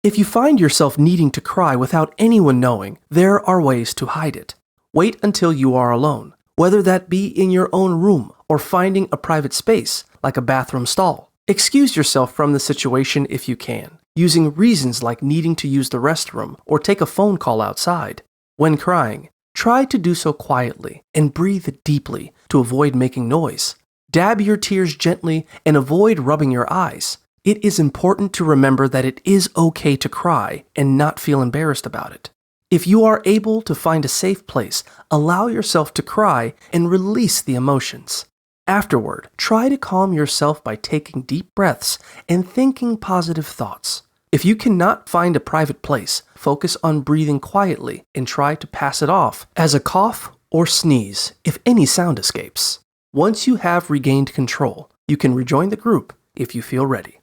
If you find yourself needing to cry without anyone knowing, there are ways to hide it. Wait until you are alone, whether that be in your own room or finding a private space, like a bathroom stall. Excuse yourself from the situation if you can, using reasons like needing to use the restroom or take a phone call outside. When crying, try to do so quietly and breathe deeply to avoid making noise. Dab your tears gently and avoid rubbing your eyes. It is important to remember that it is okay to cry and not feel embarrassed about it. If you are able to find a safe place, allow yourself to cry and release the emotions. Afterward, try to calm yourself by taking deep breaths and thinking positive thoughts. If you cannot find a private place, focus on breathing quietly and try to pass it off as a cough or sneeze if any sound escapes. Once you have regained control, you can rejoin the group if you feel ready.